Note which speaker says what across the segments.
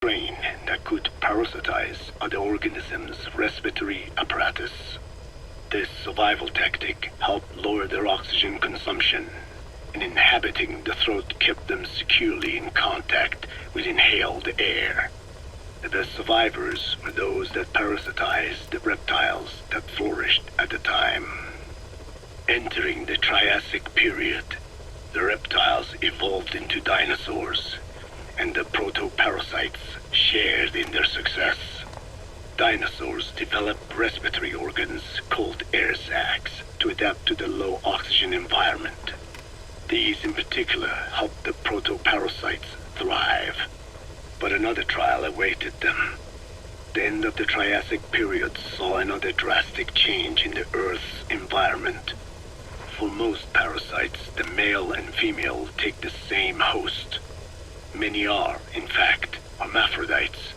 Speaker 1: strain that could parasitize other organisms' respiratory apparatus. This survival tactic helped lower their oxygen consumption, and inhabiting the throat kept them securely in contact with inhaled air. The best survivors were those that parasitized the reptiles that flourished at the time. Entering the Triassic period, the reptiles evolved into dinosaurs, and the protoparasites shared in their success. Dinosaurs developed respiratory organs called air sacs to adapt to the low oxygen environment. These in particular helped the protoparasites thrive. But another trial awaited them. The end of the Triassic period saw another drastic change in the Earth's environment. For most parasites, the male and female take the same host. Many are, in fact, hermaphrodites.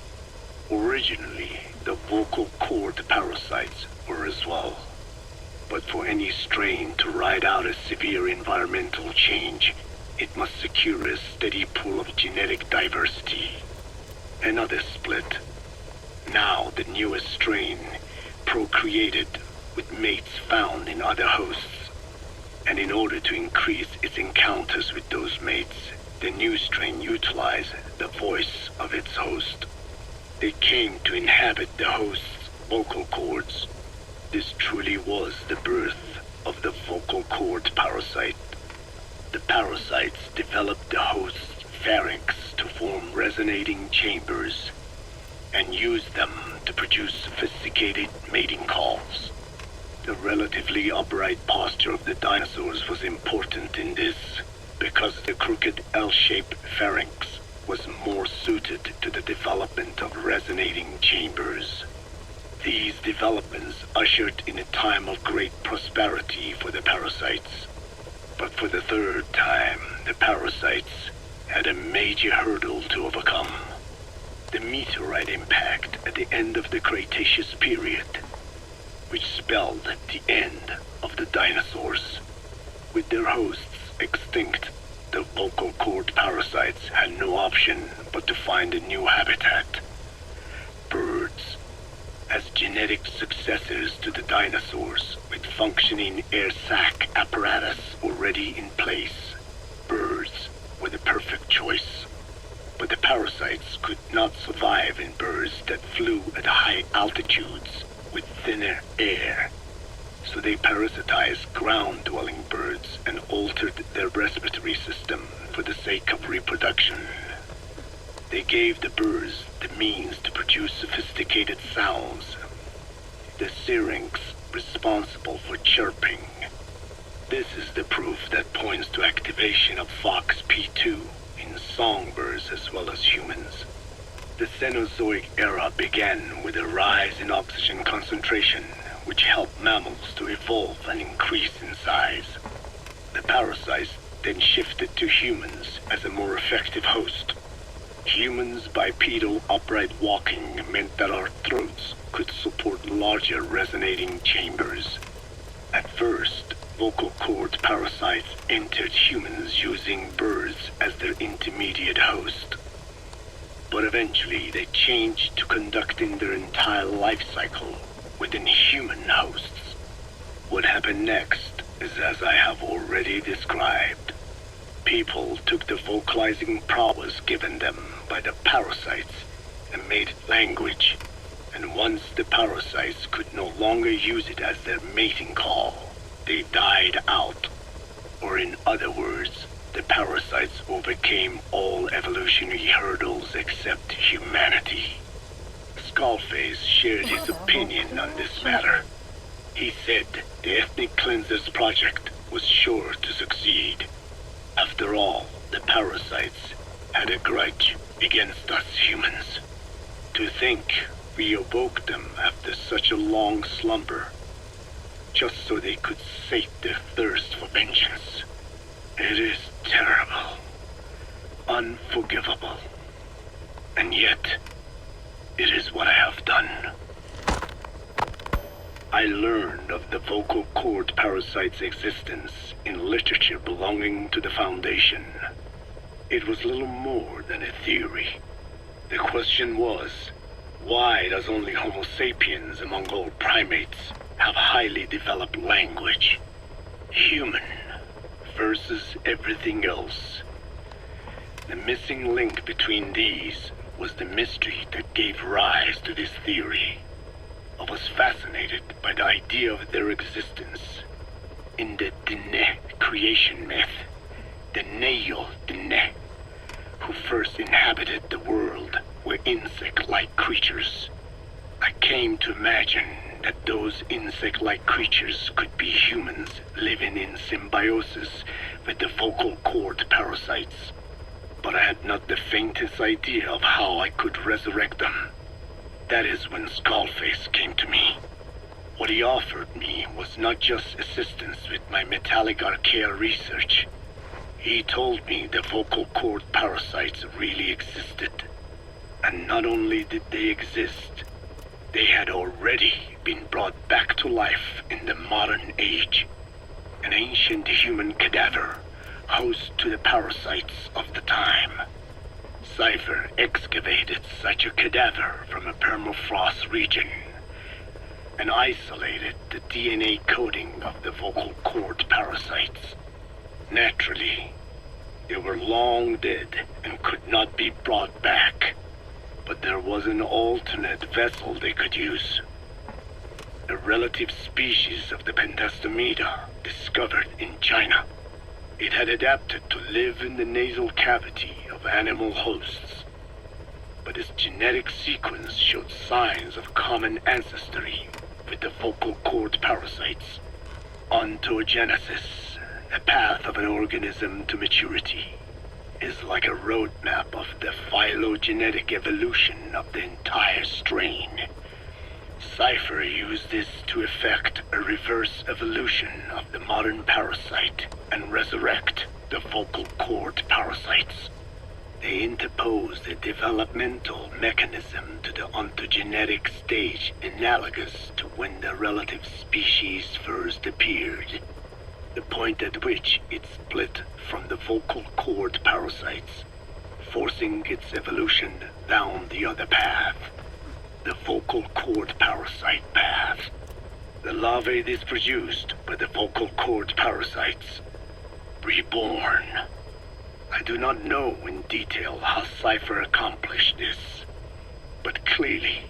Speaker 1: Originally, the vocal cord parasites were as well. But for any strain to ride out a severe environmental change, it must secure a steady pool of genetic diversity. Another split. Now the newest strain procreated with mates found in other hosts, and in order to increase its encounters with those mates, the new strain utilized the voice of its host. They came to inhabit the host's vocal cords. This truly was the birth of the vocal cord parasite. The parasites developed the host's pharynx to form resonating chambers, and used them to produce sophisticated mating calls. The relatively upright posture of the dinosaurs was important in this, because the crooked L-shaped pharynx was more suited to the development of resonating chambers. These developments ushered in a time of great prosperity for the parasites. But for the third time, the parasites had a major hurdle to overcome. The meteorite impact at the end of the Cretaceous period, which spelled the end of the dinosaurs. With their hosts extinct, the vocal cord parasites had no option but to find a new habitat. Birds. As genetic successors to the dinosaurs, with functioning air sac apparatus already in place, birds were the perfect choice. But the parasites could not survive in birds that flew at high altitudes with thinner air. So they parasitized ground-dwelling birds and altered their respiratory system for the sake of reproduction. They gave the birds the means to produce sophisticated sounds. The syrinx responsible for chirping. This is the proof that points to activation of FOXP2 in songbirds as well as humans. The Cenozoic era began with a rise in oxygen concentration, which helped mammals to evolve and increase in size. The parasites then shifted to humans as a more effective host. Humans' bipedal upright walking meant that our throats could support larger resonating chambers. At first, vocal cord parasites entered humans using birds as their intermediate host. But eventually they changed to conducting their entire life cycle within human hosts. What happened next is as I have already described. People took the vocalizing prowess given them by the parasites and made it language, and once the parasites could no longer use it as their mating call, they died out. Or in other words, the parasites overcame all evolutionary hurdles except humanity. Skullface shared his opinion on this matter. He said the Ethnic Cleansers Project was sure to succeed. After all, the parasites had a grudge against us humans. To think we awoke them after such a long slumber, just so they could sate their thirst for vengeance. It is terrible, unforgivable, and yet it is what I have done. I learned of the vocal cord parasite's existence in literature belonging to the Foundation. It was little more than a theory. The question was, why does only Homo sapiens among all primates have highly developed language? Human versus everything else. The missing link between these was the mystery that gave rise to this theory. I was fascinated by the idea of their existence. In the Dene creation myth, the Neo Dene, who first inhabited the world, were insect-like creatures. I came to imagine that those insect-like creatures could be humans living in symbiosis with the vocal cord parasites. But I had not the faintest idea of how I could resurrect them. That is when Skullface came to me. What he offered me was not just assistance with my metallic archaea research. He told me the vocal cord parasites really existed. And not only did they exist, they had already been brought back to life in the modern age. An ancient human cadaver, host to the parasites of the time. Cypher excavated such a cadaver from a permafrost region and isolated the DNA coding of the vocal cord parasites. Naturally, they were long dead and could not be brought back, but there was an alternate vessel they could use. A relative species of the Pentastomida discovered in China. It had adapted to live in the nasal cavity of animal hosts, but its genetic sequence showed signs of common ancestry with the vocal cord parasites. Ontogenesis, the path of an organism to maturity, is like a roadmap of the phylogenetic evolution of the entire strain. Cypher used this to effect a reverse evolution of the modern parasite and resurrect the vocal cord parasites. They interposed a developmental mechanism to the ontogenetic stage analogous to when the relative species first appeared, the point at which it split from the vocal cord parasites, forcing its evolution down the other path, the vocal cord parasite path. The larvae is produced by the vocal cord parasites, reborn. I do not know in detail how Cypher accomplished this, but clearly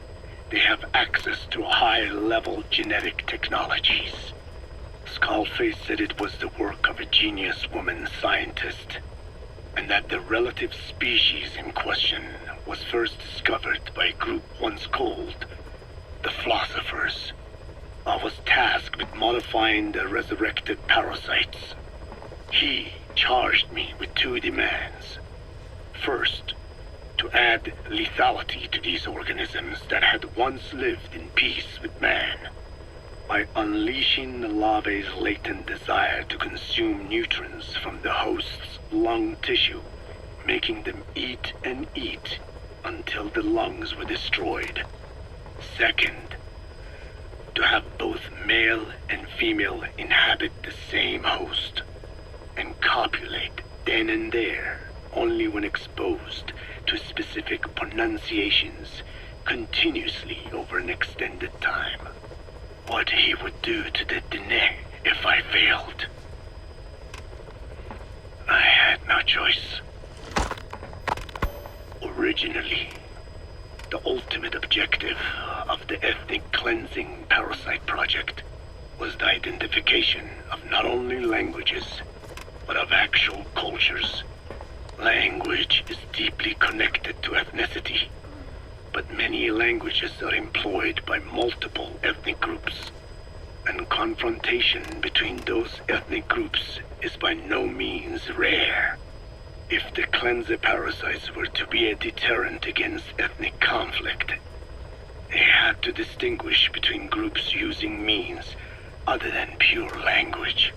Speaker 1: they have access to high-level genetic technologies. Skullface said it was the work of a genius woman scientist, and that the relative species in question was first discovered by a group once called the Philosophers. I was tasked with modifying the resurrected parasites. He charged me with two demands. First, to add lethality to these organisms that had once lived in peace with man, by unleashing the larvae's latent desire to consume nutrients from the host's lung tissue, making them eat and eat until the lungs were destroyed. Second, to have both male and female inhabit the same host and copulate then and there only when exposed to specific pronunciations continuously over an extended time. What he would do to the Dene if I failed. I had no choice. Originally, the ultimate objective of the ethnic cleansing parasite project was the identification of not only languages, but of actual cultures. Language is deeply connected to ethnicity, but many languages are employed by multiple ethnic groups, and confrontation between those ethnic groups is by no means rare. If the cleanser parasites were to be a deterrent against ethnic conflict, they had to distinguish between groups using means other than pure language.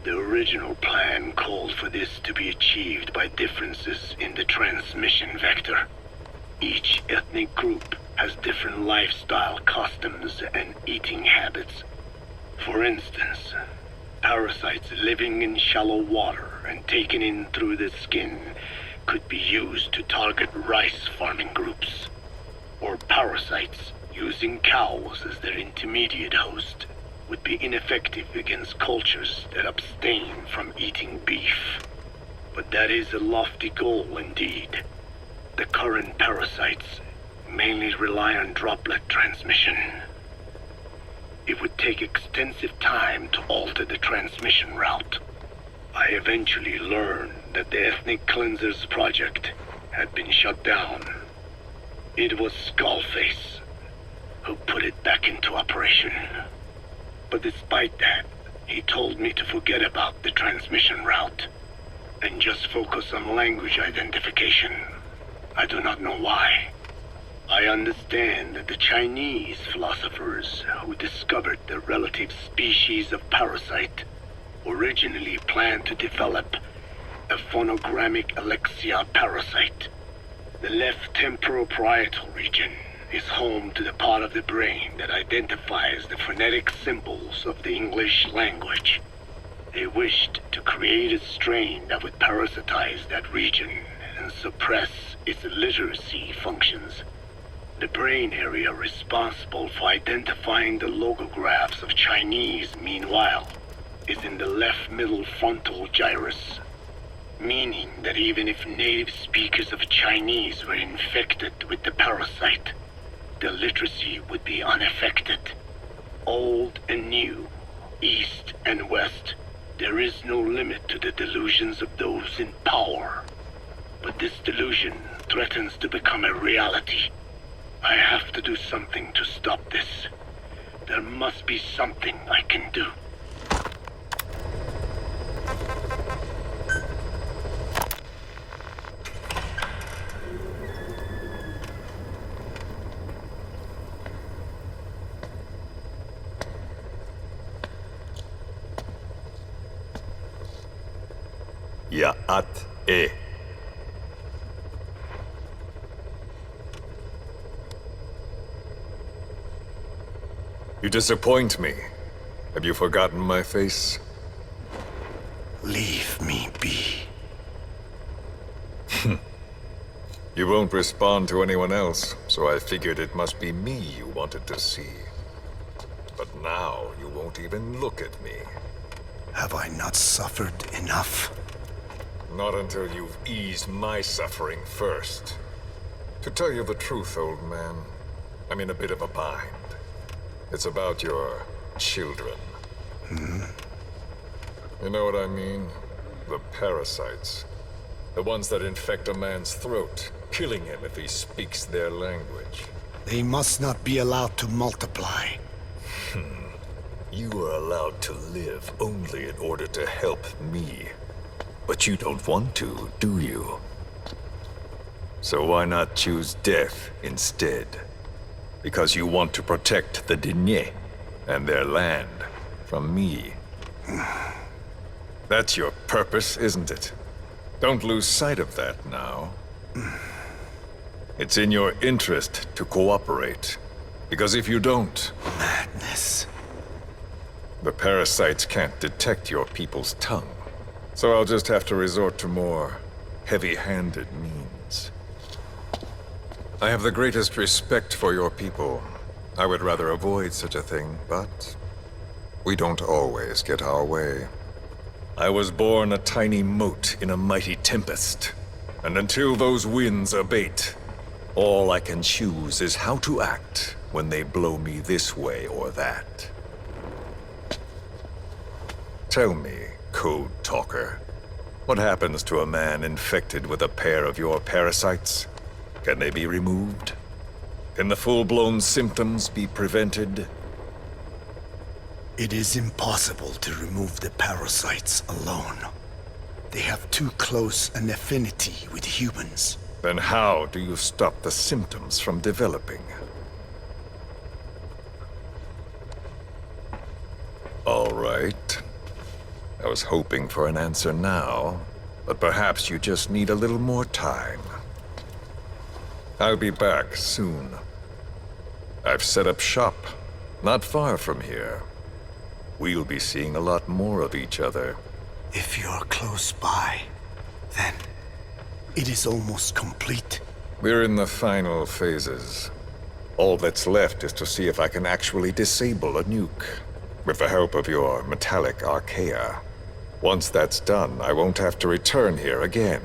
Speaker 1: The original plan called for this to be achieved by differences in the transmission vector. Each ethnic group has different lifestyle customs and eating habits. For instance, parasites living in shallow water and taken in through the skin could be used to target rice farming groups, or parasites using cows as their intermediate host would be ineffective against cultures that abstain from eating beef. But that is a lofty goal indeed. The current parasites mainly rely on droplet transmission. It would take extensive time to alter the transmission route. I eventually learned that the Ethnic Cleansers project had been shut down. It was Skullface who put it back into operation. But despite that, he told me to forget about the transmission route and just focus on language identification. I do not know why. I understand that the Chinese philosophers who discovered the relative species of parasite originally planned to develop a phonogrammic Alexia parasite. The left temporoparietal region is home to the part of the brain that identifies the phonetic symbols of the English language. They wished to create a strain that would parasitize that region and suppress its literacy functions. The brain area responsible for identifying the logographs of Chinese, meanwhile, is in the left middle frontal gyrus, meaning that even if native speakers of Chinese were infected with the parasite, the literacy would be unaffected. Old and new, east and west, there is no limit to the delusions of those in power. But this delusion threatens to become a reality. I have to do something to stop this. There must be something I can do.
Speaker 2: 야앗에 You disappoint me. Have you forgotten my face?
Speaker 1: Leave me be.
Speaker 2: You won't respond to anyone else, so I figured it must be me you wanted to see. But now you won't even look at me.
Speaker 1: Have I not suffered enough?
Speaker 2: Not until you've eased my suffering first. To tell you the truth, old man, I'm in a bit of a bind. It's about your children. You know what I mean? The parasites. The ones that infect a man's throat, killing him if he speaks their language.
Speaker 1: They must not be allowed to multiply.
Speaker 2: You are allowed to live only in order to help me. But you don't want to, do you? So why not choose death instead? Because you want to protect the Diné and their land from me. That's your purpose, isn't it? Don't lose sight of that now. It's in your interest to cooperate. Because if you don't...
Speaker 1: Madness.
Speaker 2: The parasites can't detect your people's tongue. So I'll just have to resort to more heavy-handed means. I have the greatest respect for your people. I would rather avoid such a thing, but we don't always get our way. I was born a tiny mote in a mighty tempest, and until those winds abate, all I can choose is how to act when they blow me this way or that. Tell me, Code Talker, what happens to a man infected with a pair of your parasites? Can they be removed? Can the full-blown symptoms be prevented?
Speaker 1: It is impossible to remove the parasites alone. They have too close an affinity with humans.
Speaker 2: Then how do you stop the symptoms from developing? All right. I was hoping for an answer now, but perhaps you just need a little more time. I'll be back soon. I've set up shop, not far from here. We'll be seeing a lot more of each other.
Speaker 1: If you're close by, then
Speaker 3: It is almost complete.
Speaker 2: We're in the final phases. All that's left is to see if I can actually disable a nuke, with the help of your metallic archaea. Once that's done, I won't have to return here again,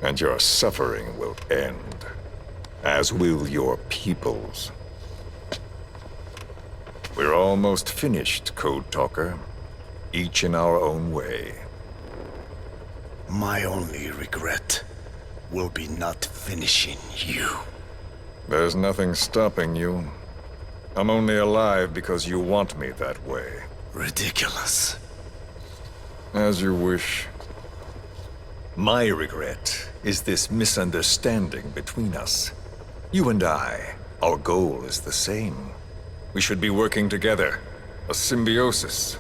Speaker 2: and your suffering will end, as will your people's. We're almost finished, Code Talker, each in our own way.
Speaker 3: My only regret will be not finishing you.
Speaker 2: There's nothing stopping you. I'm only alive because you want me that way.
Speaker 3: Ridiculous.
Speaker 2: As you wish. My regret is this misunderstanding between us. You and I, our goal is the same. We should be working together. A symbiosis.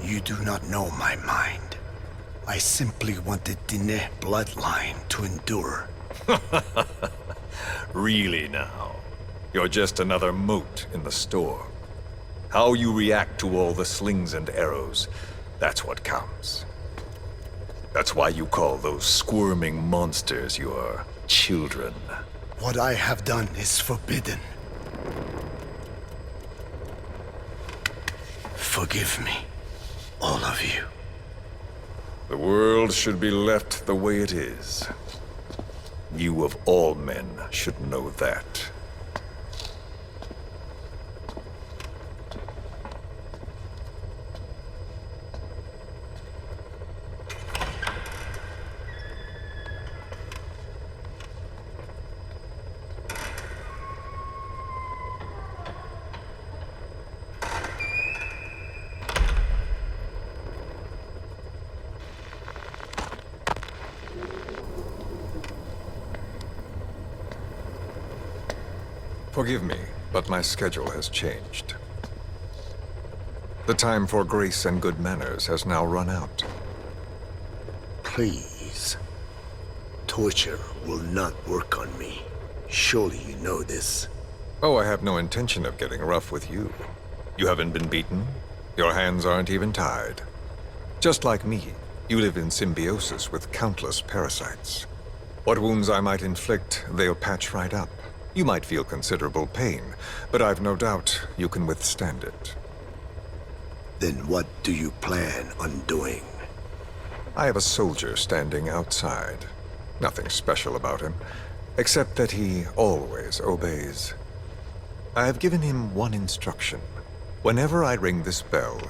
Speaker 3: You do not know my mind. I simply want the Diné bloodline to endure.
Speaker 2: Really now? You're just another mote in the storm. How you react to all the slings and arrows, that's what counts. That's why you call those squirming monsters your children.
Speaker 3: What I have done is forbidden. Forgive me, all of you.
Speaker 2: The world should be left the way it is. You of all men should know that. Forgive me, but my schedule has changed. The time for grace and good manners has now run out.
Speaker 3: Please. Torture will not work on me. Surely you know this.
Speaker 2: Oh, I have no intention of getting rough with you. You haven't been beaten. Your hands aren't even tied. Just like me, you live in symbiosis with countless parasites. What wounds I might inflict, they'll patch right up. You might feel considerable pain, but I've no doubt you can withstand it.
Speaker 3: Then what do you plan on doing?
Speaker 2: I have a soldier standing outside. Nothing special about him, except that he always obeys. I have given him one instruction. Whenever I ring this bell,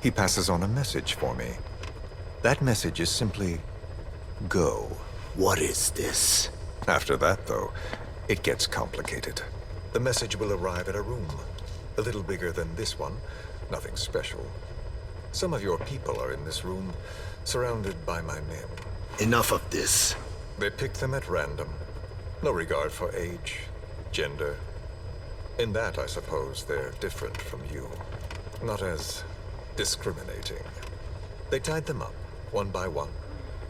Speaker 2: he passes on a message for me. That message is simply, go.
Speaker 3: What is this?
Speaker 2: After that, though, it gets complicated. The message will arrive at a room, a little bigger than this one, nothing special. Some of your people are in this room, surrounded by my men.
Speaker 3: Enough of this.
Speaker 2: They pick them at random. No regard for age, gender. In that, I suppose, they're different from you. Not as discriminating. They tied them up, one by one,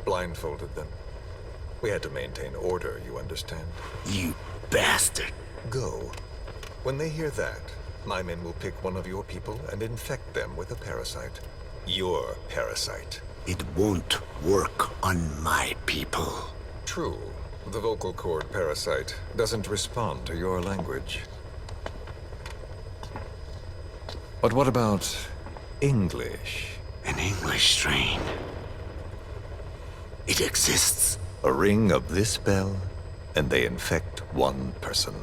Speaker 2: blindfolded them. We had to maintain order, you understand?
Speaker 3: You bastard.
Speaker 2: Go. When they hear that, my men will pick one of your people and infect them with a parasite. Your parasite.
Speaker 3: It won't work on my people.
Speaker 2: True. The vocal cord parasite doesn't respond to your language. But what about English?
Speaker 3: An English strain. It exists.
Speaker 2: A ring of this bell, and they infect one person.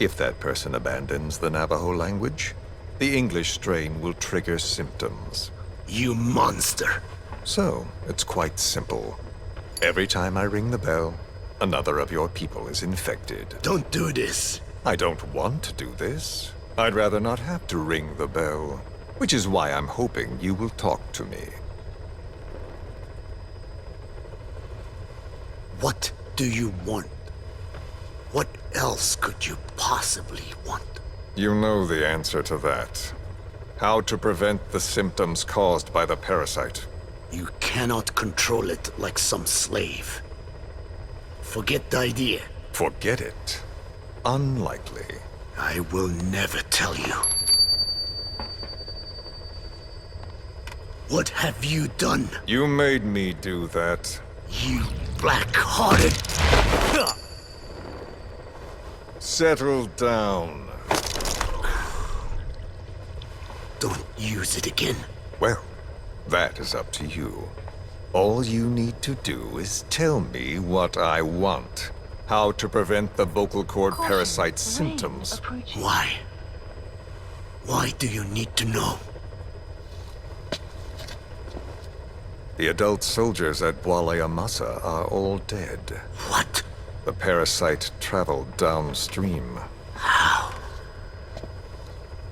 Speaker 2: If that person abandons the Navajo language, the English strain will trigger symptoms.
Speaker 3: You monster.
Speaker 2: So, it's quite simple. Every time I ring the bell, another of your people is infected.
Speaker 3: Don't do this.
Speaker 2: I don't want to do this. I'd rather not have to ring the bell, which is why I'm hoping you will talk to me.
Speaker 3: What do you want? What else could you possibly want?
Speaker 2: You know the answer to that. How to prevent the symptoms caused by the parasite.
Speaker 3: You cannot control it like some slave. Forget the idea.
Speaker 2: Forget it. Unlikely.
Speaker 3: I will never tell you. What have you done?
Speaker 2: You made me do that.
Speaker 3: You black-hearted...
Speaker 2: settle down.
Speaker 3: Don't use it again.
Speaker 2: Well, that is up to you. All you need to do is tell me what I want. How to prevent the vocal cord parasite symptoms.
Speaker 3: Why? Why do you need to know?
Speaker 2: The adult soldiers at Bwale Amasa are all dead.
Speaker 3: What?
Speaker 2: The parasite traveled downstream.
Speaker 3: How?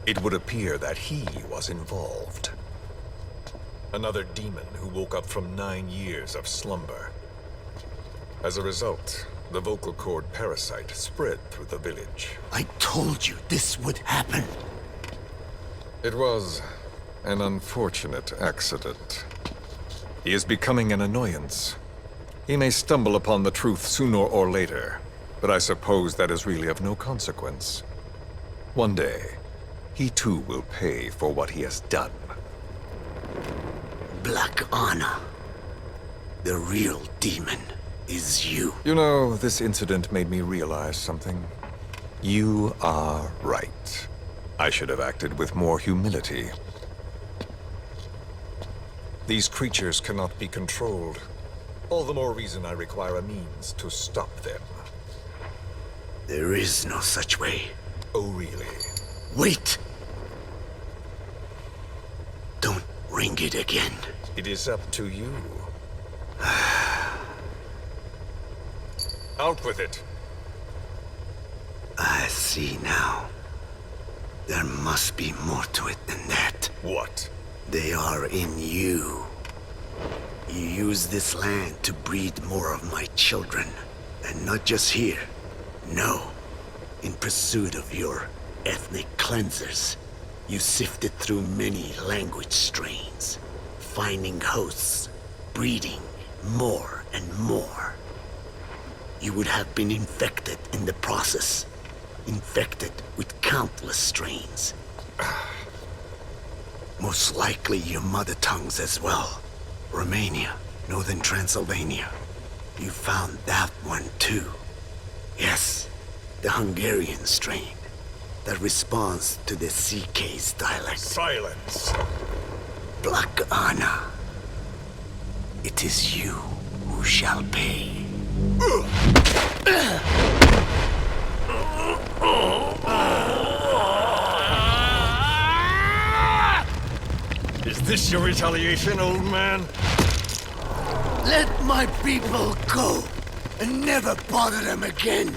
Speaker 2: It would appear that he was involved. Another demon who woke up from 9 years of slumber. As a result, the vocal cord parasite spread through the village.
Speaker 3: I told you this would happen.
Speaker 2: It was an unfortunate accident. He is becoming an annoyance. He may stumble upon the truth sooner or later, but I suppose that is really of no consequence. One day, he too will pay for what he has done.
Speaker 3: Black Anna. The real demon is you.
Speaker 2: You know, this incident made me realize something. You are right. I should have acted with more humility. These creatures cannot be controlled. All the more reason I require a means to stop them.
Speaker 3: There is no such way.
Speaker 2: Oh, really?
Speaker 3: Wait! Don't ring it again.
Speaker 2: It is up to you. Out with it.
Speaker 3: I see now. There must be more to it than that.
Speaker 2: What?
Speaker 3: They are in you. You use this land to breed more of my children. And not just here. No. In pursuit of your ethnic cleansers. You sifted through many language strains. Finding hosts. Breeding more and more. You would have been infected in the process. Infected with countless strains. Most likely your mother tongues as well. Romania, Northern Transylvania. You found that one too. Yes, the Hungarian strain that responds to the CK's dialect.
Speaker 2: Silence!
Speaker 3: Black Anna. It is you who shall pay.
Speaker 2: Is this your retaliation, old man?
Speaker 3: Let my people go and never bother them again.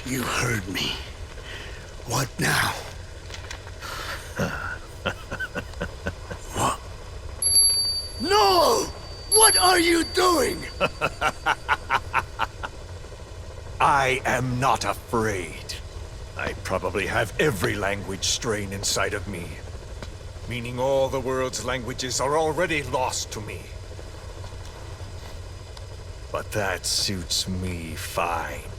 Speaker 3: You heard me. What now? What? No! What are you doing?
Speaker 2: I am not afraid. I probably have every language strain inside of me. Meaning all the world's languages are already lost to me. But that suits me fine.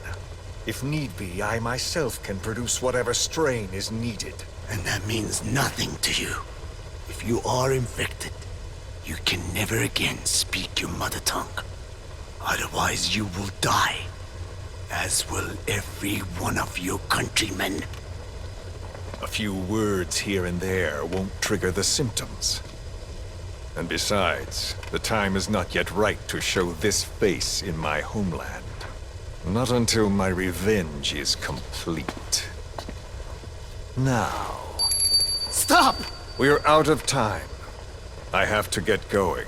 Speaker 2: If need be, I myself can produce whatever strain is needed.
Speaker 3: And that means nothing to you. If you are infected, you can never again speak your mother tongue. Otherwise you will die. As will every one of your countrymen.
Speaker 2: A few words here and there won't trigger the symptoms. And besides, the time is not yet right to show this face in my homeland. Not until my revenge is complete. Now...
Speaker 3: Stop!
Speaker 2: We're out of time. I have to get going.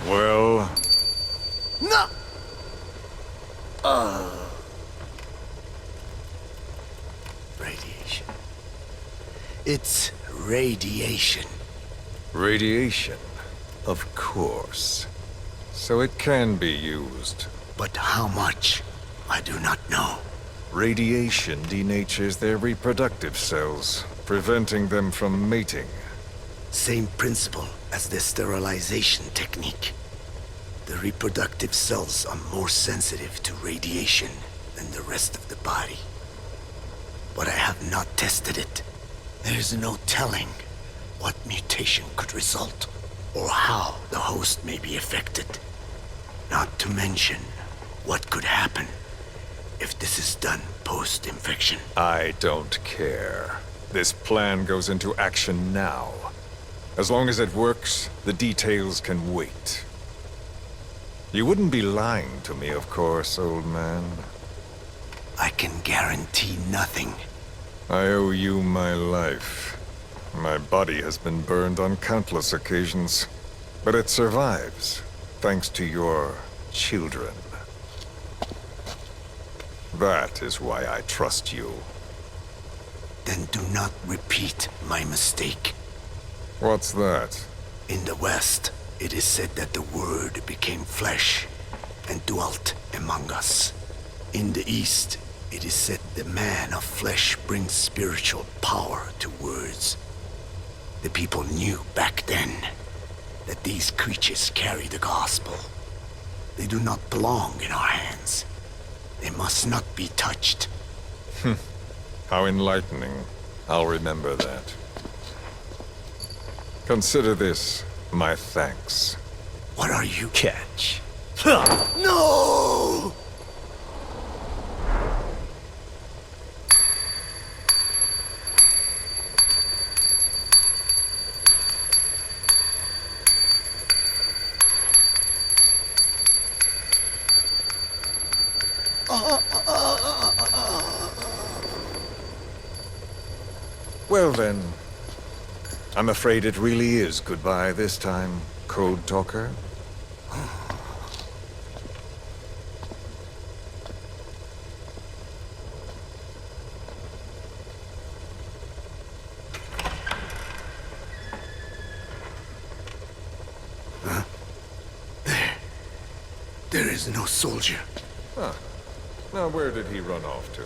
Speaker 2: Well...
Speaker 3: No! Radiation. It's radiation.
Speaker 2: Radiation, of course. So it can be used.
Speaker 3: But how much? I do not know.
Speaker 2: Radiation denatures their reproductive cells, preventing them from mating.
Speaker 3: Same principle as the sterilization technique. The reproductive cells are more sensitive to radiation than the rest of the body. But I have not tested it. There is no telling what mutation could result. or how the host may be affected. Not to mention what could happen if this is done post-infection.
Speaker 2: I don't care. This plan goes into action now. As long as it works, the details can wait. You wouldn't be lying to me, of course, old man.
Speaker 3: I can guarantee nothing.
Speaker 2: I owe you my life. My body has been burned on countless occasions, but it survives, thanks to your children. That is why I trust you.
Speaker 3: Then do not repeat my mistake.
Speaker 2: What's that?
Speaker 3: In the West, it is said that the Word became flesh and dwelt among us. In the East, it is said the man of flesh brings spiritual power to words. The people knew back then that these creatures carry the gospel. They do not belong in our hands. They must not be touched.
Speaker 2: How enlightening. I'll remember that. Consider this my thanks.
Speaker 3: What are you?
Speaker 4: Catch.
Speaker 3: No!
Speaker 2: Well then, I'm afraid it really is goodbye this time, Code Talker.
Speaker 3: There is no soldier.
Speaker 2: Huh. Now where did he run off to?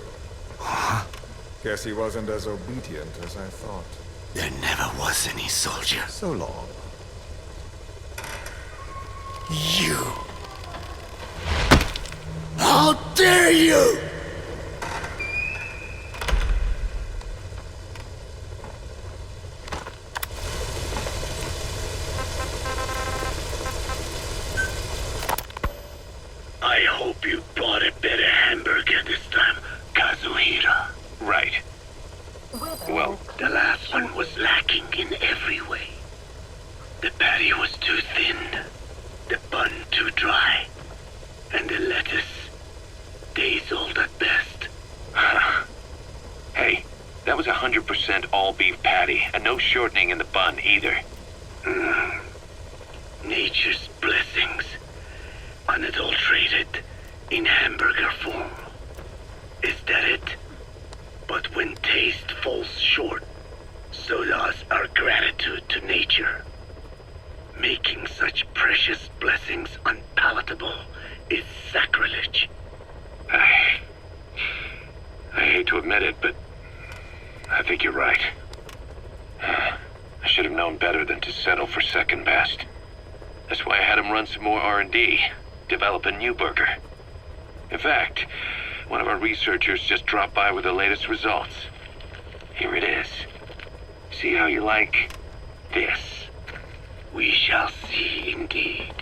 Speaker 2: Guess he wasn't as obedient as I thought.
Speaker 3: There never was any soldier.
Speaker 2: So long.
Speaker 3: You! How dare you!
Speaker 1: I hope you bought a better hamburger this time, Kazuhira. Right. Well, the last one was lacking in every way. The patty was too thin, the bun too dry, and the lettuce days old at best. Hey, that was 100% all beef patty, and no shortening in the bun either. Nature's blessings, unadulterated, in hamburger form. Is that it? But when taste falls short, so does our gratitude to nature. Making such precious blessings unpalatable is sacrilege. I hate to admit it, but I think you're right. I should have known better than to settle for second best. That's why I had him run some more R&D, develop a new burger. In fact, one of our researchers just dropped by with the latest results. Here it is. See how you like this? We shall see indeed.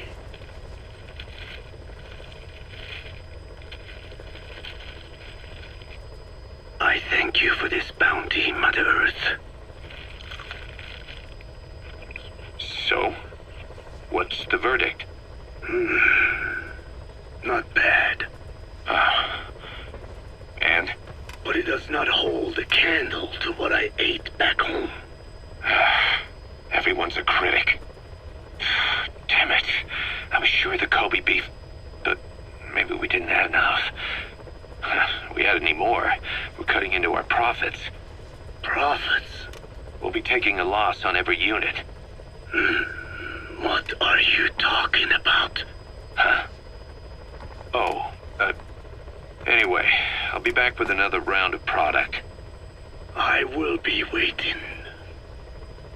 Speaker 1: I thank you for this bounty, Mother Earth. So, what's the verdict? Not bad. And? But it does not hold a candle to what I ate back home. Everyone's a critic. Damn it. I was sure the Kobe beef... But maybe we didn't have enough. If we had any more, we're cutting into our profits. Profits? We'll be taking a loss on every unit. What are you talking about? Huh? Oh, anyway, I'll be back with another round of product. I will be waiting.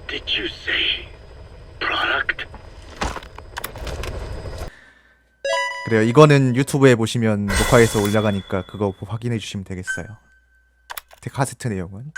Speaker 1: Did you say product?
Speaker 4: 그래요. 이거는 유튜브에 보시면 녹화해서 올라가니까 그거 확인해 주시면 되겠어요. 카세트 내용은.